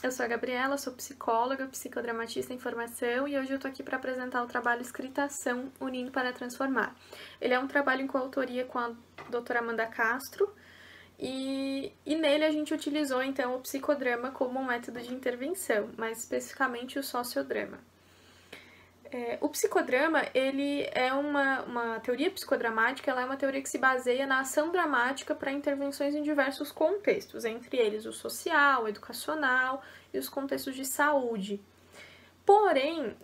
Eu sou a Gabriela, sou psicóloga, psicodramatista em formação e hoje eu tô aqui para apresentar o trabalho Escritação Unindo para Transformar. Ele é um trabalho em coautoria com a doutora Amanda Castro e nele a gente utilizou então o psicodrama como um método de intervenção, mais especificamente o sociodrama. O psicodrama, ele é uma teoria psicodramática, ela é uma teoria que se baseia na ação dramática para intervenções em diversos contextos, entre eles o social, o educacional e os contextos de saúde. Porém,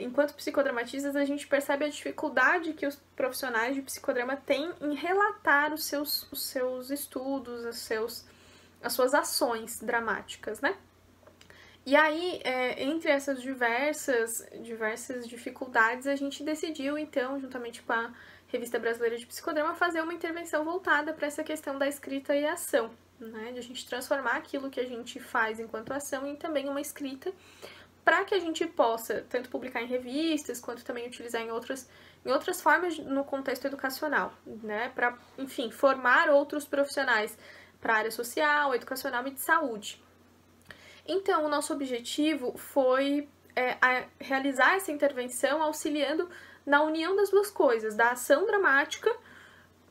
enquanto psicodramatistas, a gente percebe a dificuldade que os profissionais de psicodrama têm em relatar os seus estudos, as suas ações dramáticas, né? E aí, entre essas diversas dificuldades, a gente decidiu, então, juntamente com a Revista Brasileira de Psicodrama, fazer uma intervenção voltada para essa questão da escrita e ação, né? De a gente transformar aquilo que a gente faz enquanto ação em também uma escrita, para que a gente possa tanto publicar em revistas, quanto também utilizar em outras formas no contexto educacional, né? Para, enfim, formar outros profissionais para a área social, educacional e de saúde. Então, o nosso objetivo foi realizar essa intervenção auxiliando na união das duas coisas, da ação dramática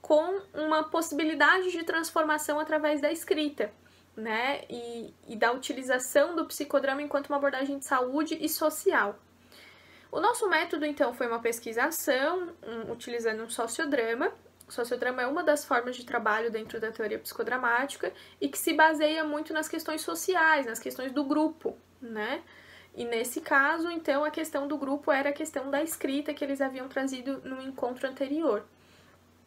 com uma possibilidade de transformação através da escrita, né? E da utilização do psicodrama enquanto uma abordagem de saúde e social. O nosso método, então, foi uma pesquisação utilizando um sociodrama. O sociodrama é uma das formas de trabalho dentro da teoria psicodramática e que se baseia muito nas questões sociais, nas questões do grupo, né? E nesse caso, então, a questão do grupo era a questão da escrita que eles haviam trazido no encontro anterior.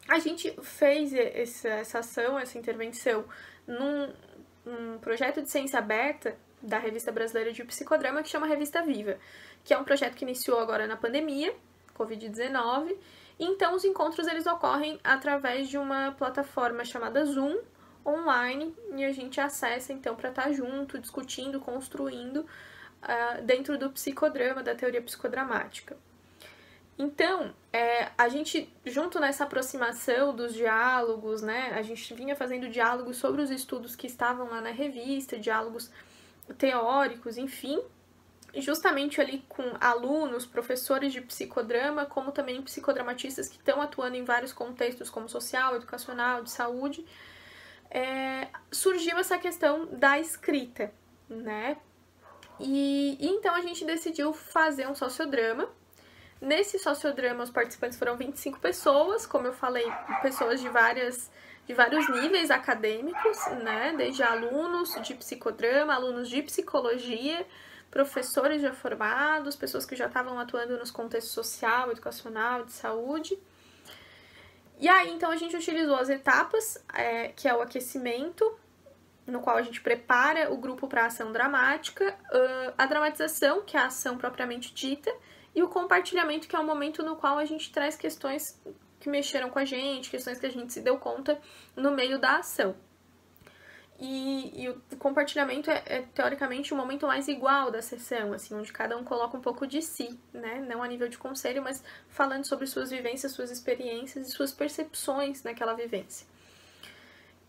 A gente fez essa ação, essa intervenção, num projeto de ciência aberta da Revista Brasileira de Psicodrama que chama Revista Viva, que é um projeto que iniciou agora na pandemia, Covid-19. Então, os encontros eles ocorrem através de uma plataforma chamada Zoom, online, e a gente acessa, então, para estar junto, discutindo, construindo dentro do psicodrama, da teoria psicodramática. Então, a gente, junto nessa aproximação dos diálogos, né, a gente vinha fazendo diálogos sobre os estudos que estavam lá na revista, diálogos teóricos, enfim, justamente ali com alunos, professores de psicodrama, como também psicodramatistas que estão atuando em vários contextos, como social, educacional, de saúde, surgiu essa questão da escrita, né? E então a gente decidiu fazer um sociodrama. Nesse sociodrama, os participantes foram 25 pessoas, como eu falei, pessoas de vários níveis acadêmicos, né? Desde alunos de psicodrama, alunos de psicologia, professores já formados, pessoas que já estavam atuando nos contextos social, educacional, de saúde. E aí, então, a gente utilizou as etapas, que é o aquecimento, no qual a gente prepara o grupo para a ação dramática, a dramatização, que é a ação propriamente dita, e o compartilhamento, que é o momento no qual a gente traz questões que mexeram com a gente, questões que a gente se deu conta no meio da ação. E o compartilhamento é teoricamente o momento mais igual da sessão, assim, onde cada um coloca um pouco de si, né? Não a nível de conselho, mas falando sobre suas vivências, suas experiências e suas percepções naquela vivência.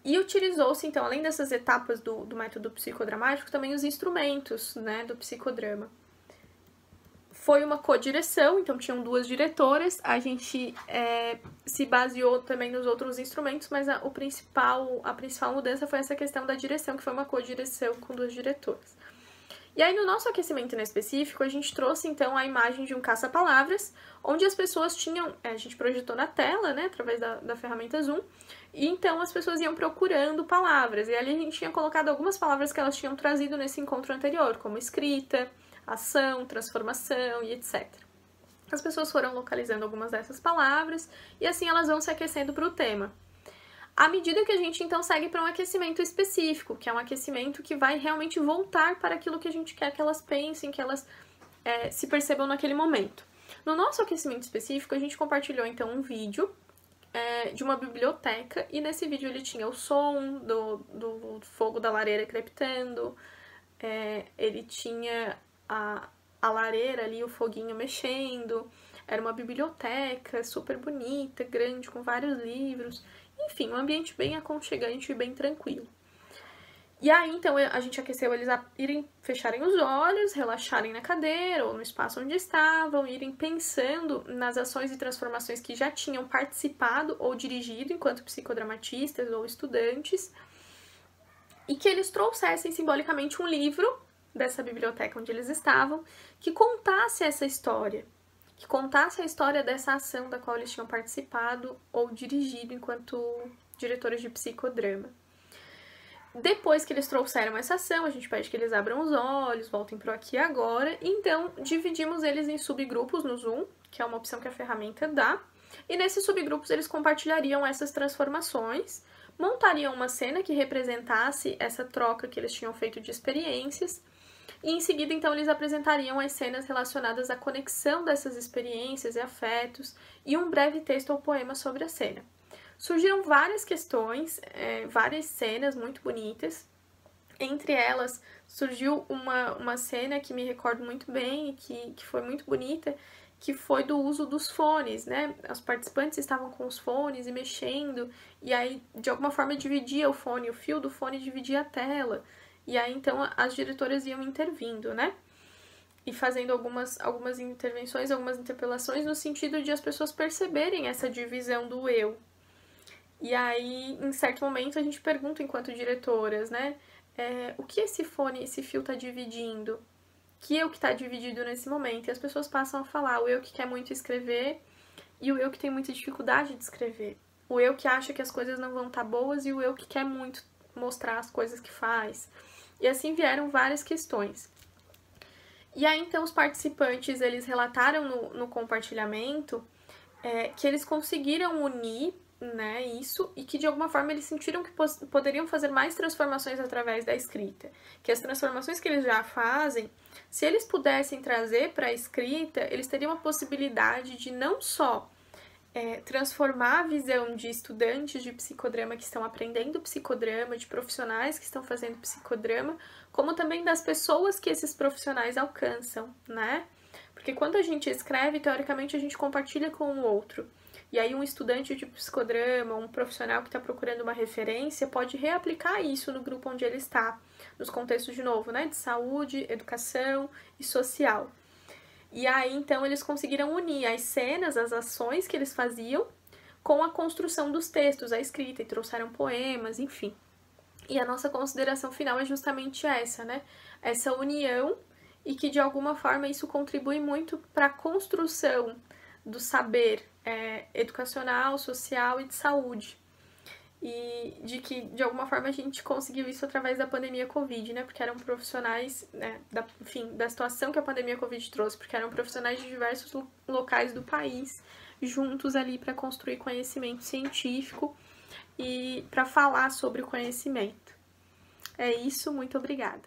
E utilizou-se, então, além dessas etapas do método psicodramático, também os instrumentos, né, do psicodrama. Foi uma codireção, então tinham duas diretoras, a gente se baseou também nos outros instrumentos, mas a principal mudança foi essa questão da direção, que foi uma codireção com duas diretoras. E aí, no nosso aquecimento em específico, a gente trouxe, então, a imagem de um caça-palavras, onde as pessoas tinham, a gente projetou na tela, né, através da ferramenta Zoom, e então as pessoas iam procurando palavras, e ali a gente tinha colocado algumas palavras que elas tinham trazido nesse encontro anterior, como escrita, ação, transformação e etc. As pessoas foram localizando algumas dessas palavras e assim elas vão se aquecendo para o tema. À medida que a gente então segue para um aquecimento específico, que é um aquecimento que vai realmente voltar para aquilo que a gente quer que elas pensem, que elas se percebam naquele momento. No nosso aquecimento específico, a gente compartilhou então um vídeo de uma biblioteca e nesse vídeo ele tinha o som do fogo da lareira crepitando, ele tinha a lareira ali, o foguinho mexendo, era uma biblioteca super bonita, grande, com vários livros, enfim, um ambiente bem aconchegante e bem tranquilo. E aí, então, a gente aqueceu eles a fecharem os olhos, relaxarem na cadeira ou no espaço onde estavam, irem pensando nas ações e transformações que já tinham participado ou dirigido enquanto psicodramatistas ou estudantes, e que eles trouxessem simbolicamente um livro dessa biblioteca onde eles estavam, que contasse essa história, que contasse a história dessa ação da qual eles tinham participado ou dirigido enquanto diretores de psicodrama. Depois que eles trouxeram essa ação, a gente pede que eles abram os olhos, voltem para o aqui e agora, então dividimos eles em subgrupos no Zoom, que é uma opção que a ferramenta dá, e nesses subgrupos eles compartilhariam essas transformações, montariam uma cena que representasse essa troca que eles tinham feito de experiências, e em seguida, então, eles apresentariam as cenas relacionadas à conexão dessas experiências e afetos, e um breve texto ou poema sobre a cena. Surgiram várias questões, várias cenas muito bonitas. Entre elas, surgiu uma cena que me recordo muito bem e que foi muito bonita, que foi do uso dos fones, né? Os participantes estavam com os fones e mexendo, e aí, de alguma forma, dividia o fone, o fio do fone dividia a tela. E aí, então, as diretoras iam intervindo, né? E fazendo algumas intervenções, algumas interpelações, no sentido de as pessoas perceberem essa divisão do eu. E aí, em certo momento, a gente pergunta, enquanto diretoras, né? O que esse fone, esse fio tá dividindo? Que eu que tá dividido nesse momento? E as pessoas passam a falar o eu que quer muito escrever e o eu que tem muita dificuldade de escrever. O eu que acha que as coisas não vão estar boas e o eu que quer muito mostrar as coisas que faz. E assim vieram várias questões. E aí, então, os participantes, eles relataram no compartilhamento que eles conseguiram unir, né, isso, e que de alguma forma eles sentiram que poderiam fazer mais transformações através da escrita. Que as transformações que eles já fazem, se eles pudessem trazer para a escrita, eles teriam a possibilidade de não só transformar a visão de estudantes de psicodrama que estão aprendendo psicodrama, de profissionais que estão fazendo psicodrama, como também das pessoas que esses profissionais alcançam, né? Porque quando a gente escreve, teoricamente a gente compartilha com o outro. E aí um estudante de psicodrama, um profissional que está procurando uma referência, pode reaplicar isso no grupo onde ele está, nos contextos, de novo, né, de saúde, educação e social. E aí, então, eles conseguiram unir as cenas, as ações que eles faziam, com a construção dos textos, a escrita, e trouxeram poemas, enfim. E a nossa consideração final é justamente essa, né? Essa união, e que, de alguma forma, isso contribui muito para a construção do saber educacional, social e de saúde. E de que, de alguma forma, a gente conseguiu isso através da pandemia Covid, né? Porque eram profissionais, né, da situação que a pandemia Covid trouxe, porque eram profissionais de diversos locais do país, juntos ali para construir conhecimento científico e para falar sobre o conhecimento. É isso, muito obrigada.